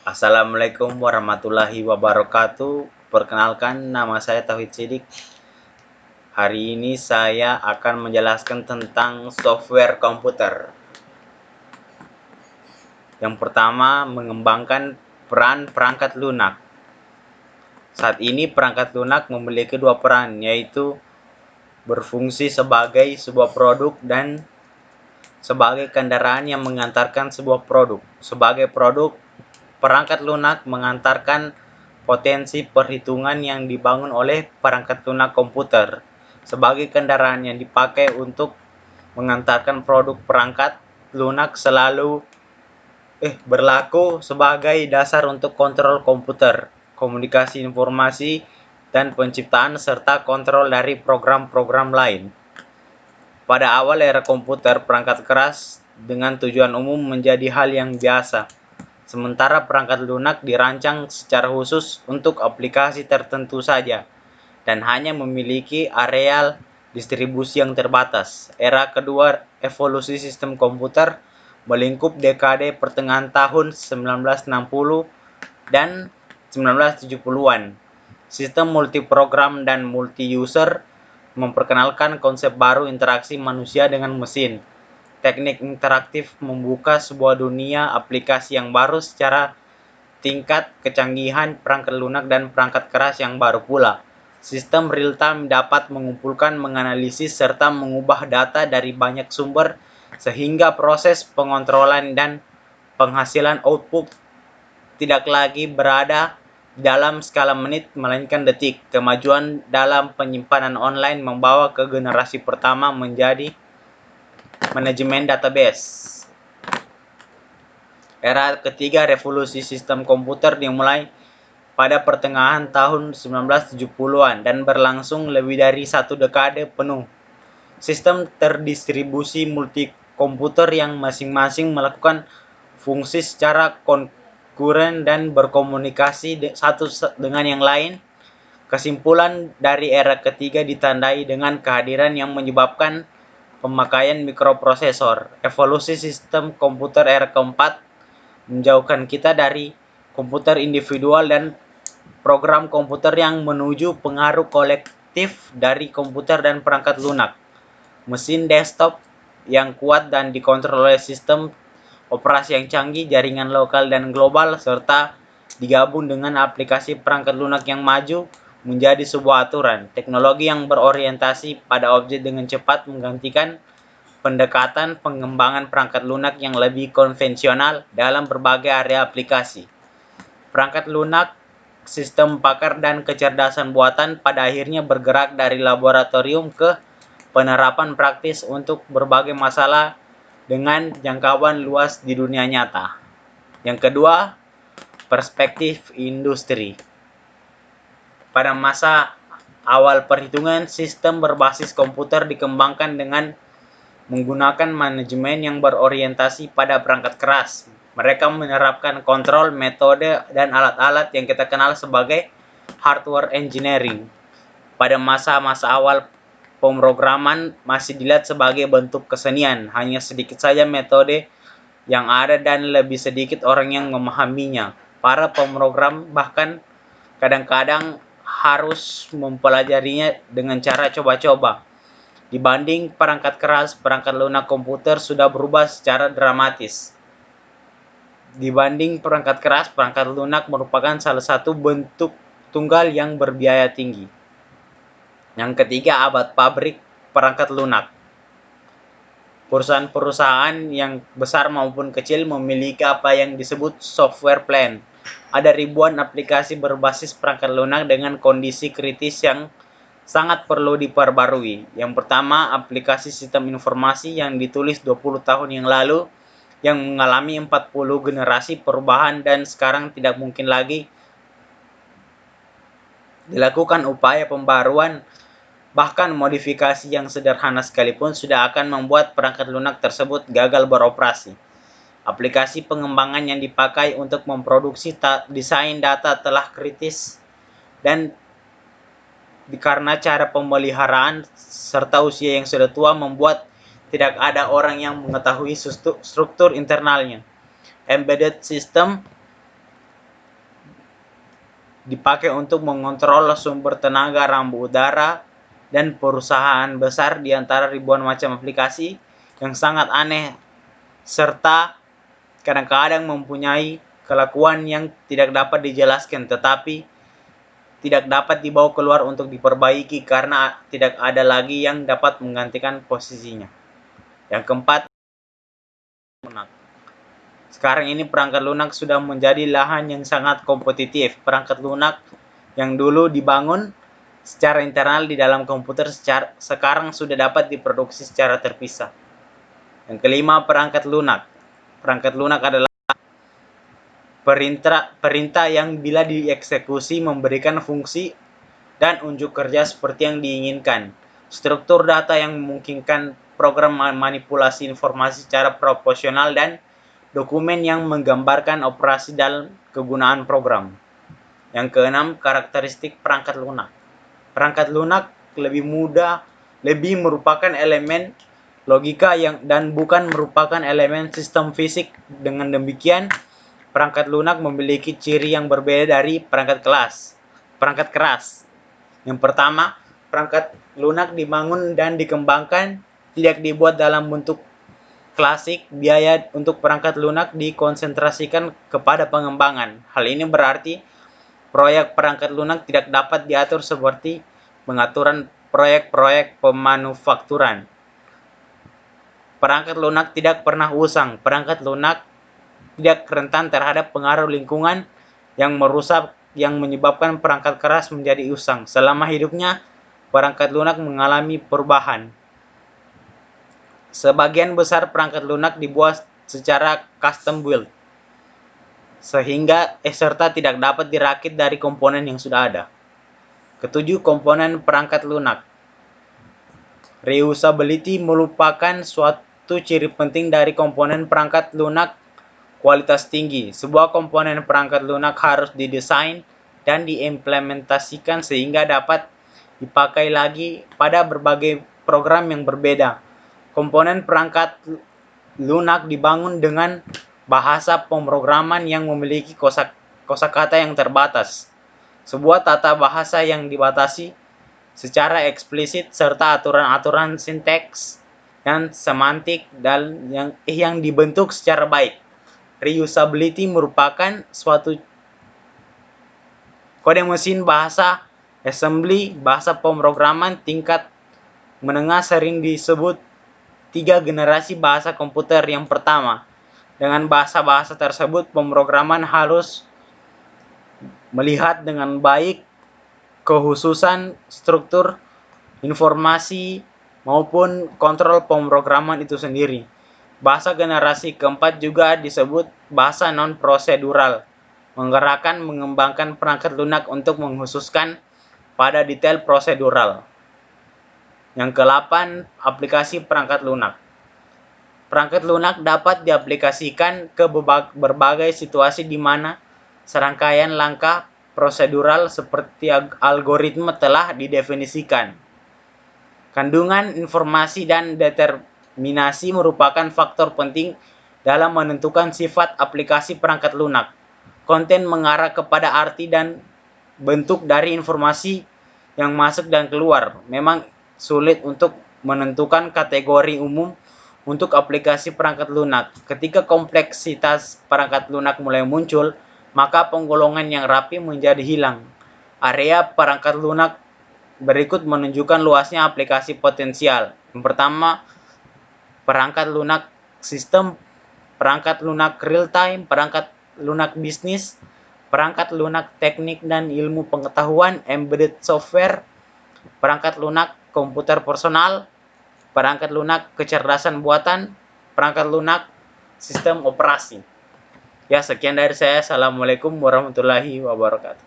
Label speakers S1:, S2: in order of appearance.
S1: Assalamualaikum warahmatullahi wabarakatuh. Perkenalkan, nama saya Tauhid Sidik. Hari ini saya akan menjelaskan tentang software komputer. Yang pertama, mengembangkan peran perangkat lunak. Saat ini perangkat lunak memiliki dua peran, yaitu berfungsi sebagai sebuah produk dan sebagai kendaraan yang mengantarkan sebuah produk. Sebagai produk, perangkat lunak mengantarkan potensi perhitungan yang dibangun oleh perangkat lunak komputer. Sebagai kendaraan yang dipakai untuk mengantarkan produk, perangkat lunak selalu berlaku sebagai dasar untuk kontrol komputer, komunikasi informasi, dan penciptaan serta kontrol dari program-program lain. Pada awal era komputer, perangkat keras dengan tujuan umum menjadi hal yang biasa. Sementara perangkat lunak dirancang secara khusus untuk aplikasi tertentu saja dan hanya memiliki areal distribusi yang terbatas. Era kedua evolusi sistem komputer melingkup dekade pertengahan tahun 1960 dan 1970-an. Sistem multiprogram dan multi-user memperkenalkan konsep baru interaksi manusia dengan mesin. Teknik interaktif membuka sebuah dunia aplikasi yang baru secara tingkat kecanggihan perangkat lunak dan perangkat keras yang baru pula. Sistem real-time dapat mengumpulkan, menganalisis, serta mengubah data dari banyak sumber sehingga proses pengontrolan dan penghasilan output tidak lagi berada dalam skala menit melainkan detik. Kemajuan dalam penyimpanan online membawa ke generasi pertama menjadi manajemen database. Era ketiga revolusi sistem komputer dimulai pada pertengahan tahun 1970-an dan berlangsung lebih dari satu dekade penuh. Sistem terdistribusi multikomputer yang masing-masing melakukan fungsi secara konkuren dan berkomunikasi satu dengan yang lain. Kesimpulan dari era ketiga ditandai dengan kehadiran yang menyebabkan pemakaian mikroprosesor. Evolusi sistem komputer era keempat menjauhkan kita dari komputer individual dan program komputer yang menuju pengaruh kolektif dari komputer dan perangkat lunak. Mesin desktop yang kuat dan dikontrol oleh sistem operasi yang canggih, jaringan lokal dan global, serta digabung dengan aplikasi perangkat lunak yang maju menjadi sebuah aturan. Teknologi yang berorientasi pada objek dengan cepat menggantikan pendekatan pengembangan perangkat lunak yang lebih konvensional dalam berbagai area aplikasi. Perangkat lunak, sistem pakar dan kecerdasan buatan pada akhirnya bergerak dari laboratorium ke penerapan praktis untuk berbagai masalah dengan jangkauan luas di dunia nyata. Yang kedua, perspektif industri. Pada masa awal perhitungan, sistem berbasis komputer dikembangkan dengan menggunakan manajemen yang berorientasi pada perangkat keras. Mereka menerapkan kontrol, metode, dan alat-alat yang kita kenal sebagai hardware engineering. Pada masa-masa awal, pemrograman masih dilihat sebagai bentuk kesenian. Hanya sedikit saja metode yang ada dan lebih sedikit orang yang memahaminya. Para pemrogram bahkan kadang-kadang harus mempelajarinya dengan cara coba-coba. Dibanding perangkat keras, perangkat lunak komputer sudah berubah secara dramatis. Dibanding perangkat keras, perangkat lunak merupakan salah satu bentuk tunggal yang berbiaya tinggi. Yang ketiga, abad pabrik perangkat lunak. Perusahaan-perusahaan yang besar maupun kecil memiliki apa yang disebut software plant. Ada ribuan aplikasi berbasis perangkat lunak dengan kondisi kritis yang sangat perlu diperbarui. Yang pertama, aplikasi sistem informasi yang ditulis 20 tahun yang lalu yang mengalami 40 generasi perubahan dan sekarang tidak mungkin lagi dilakukan upaya pembaruan. Bahkan modifikasi yang sederhana sekalipun sudah akan membuat perangkat lunak tersebut gagal beroperasi. Aplikasi pengembangan yang dipakai untuk memproduksi desain data telah kritis dan karena cara pemeliharaan serta usia yang sudah tua membuat tidak ada orang yang mengetahui struktur internalnya. Embedded system dipakai untuk mengontrol sumber tenaga rambu udara dan perusahaan besar di antara ribuan macam aplikasi yang sangat aneh serta kadang-kadang mempunyai kelakuan yang tidak dapat dijelaskan tetapi tidak dapat dibawa keluar untuk diperbaiki karena tidak ada lagi yang dapat menggantikan posisinya. Yang keempat, lunak. Sekarang ini perangkat lunak sudah menjadi lahan yang sangat kompetitif. Perangkat lunak yang dulu dibangun secara internal di dalam komputer sekarang sudah dapat diproduksi secara terpisah. Yang kelima, perangkat lunak. Perangkat lunak adalah perintah yang bila dieksekusi memberikan fungsi dan unjuk kerja seperti yang diinginkan. Struktur data yang memungkinkan program manipulasi informasi secara proporsional dan dokumen yang menggambarkan operasi dalam kegunaan program. Yang keenam, karakteristik perangkat lunak. Perangkat lunak lebih merupakan elemen logika dan bukan merupakan elemen sistem fisik. Dengan demikian, perangkat lunak memiliki ciri yang berbeda dari perangkat keras. Yang pertama, perangkat lunak dibangun dan dikembangkan tidak dibuat dalam bentuk klasik. Biaya untuk perangkat lunak dikonsentrasikan kepada pengembangan. Hal ini berarti proyek perangkat lunak tidak dapat diatur seperti pengaturan proyek-proyek pemanufakturan. Perangkat lunak tidak pernah usang. Perangkat lunak tidak rentan terhadap pengaruh lingkungan yang merusak yang menyebabkan perangkat keras menjadi usang. Selama hidupnya, perangkat lunak mengalami perubahan. Sebagian besar perangkat lunak dibuat secara custom build, sehingga serta tidak dapat dirakit dari komponen yang sudah ada. Ketujuh, komponen perangkat lunak. Reusability merupakan suatu ciri penting dari komponen perangkat lunak kualitas tinggi. Sebuah komponen perangkat lunak harus didesain dan diimplementasikan sehingga dapat dipakai lagi pada berbagai program yang berbeda. Komponen perangkat lunak dibangun dengan bahasa pemrograman yang memiliki kosakata yang terbatas, sebuah tata bahasa yang dibatasi secara eksplisit serta aturan-aturan sinteks dan semantik dan yang dibentuk secara baik. Reusability merupakan suatu kode mesin bahasa assembly, bahasa pemrograman tingkat menengah sering disebut 3 generasi bahasa komputer. Yang pertama, dengan bahasa-bahasa tersebut pemrograman harus melihat dengan baik kekhususan struktur informasi maupun kontrol pemrograman itu sendiri. Bahasa generasi keempat juga disebut bahasa non-prosedural, menggerakkan mengembangkan perangkat lunak untuk mengkhususkan pada detail prosedural. Yang ke-8, aplikasi perangkat lunak. Perangkat lunak dapat diaplikasikan ke berbagai situasi di mana serangkaian langkah prosedural seperti algoritma telah didefinisikan. Kandungan informasi dan determinasi merupakan faktor penting dalam menentukan sifat aplikasi perangkat lunak. Konten mengarah kepada arti dan bentuk dari informasi yang masuk dan keluar. Memang sulit untuk menentukan kategori umum untuk aplikasi perangkat lunak. Ketika kompleksitas perangkat lunak mulai muncul, maka penggolongan yang rapi menjadi hilang. Area perangkat lunak berikut menunjukkan luasnya aplikasi potensial. Yang pertama, perangkat lunak sistem, perangkat lunak real time, perangkat lunak bisnis, perangkat lunak teknik dan ilmu pengetahuan, embedded software, perangkat lunak komputer personal, perangkat lunak kecerdasan buatan, perangkat lunak sistem operasi. Ya, sekian dari saya. Assalamualaikum warahmatullahi wabarakatuh.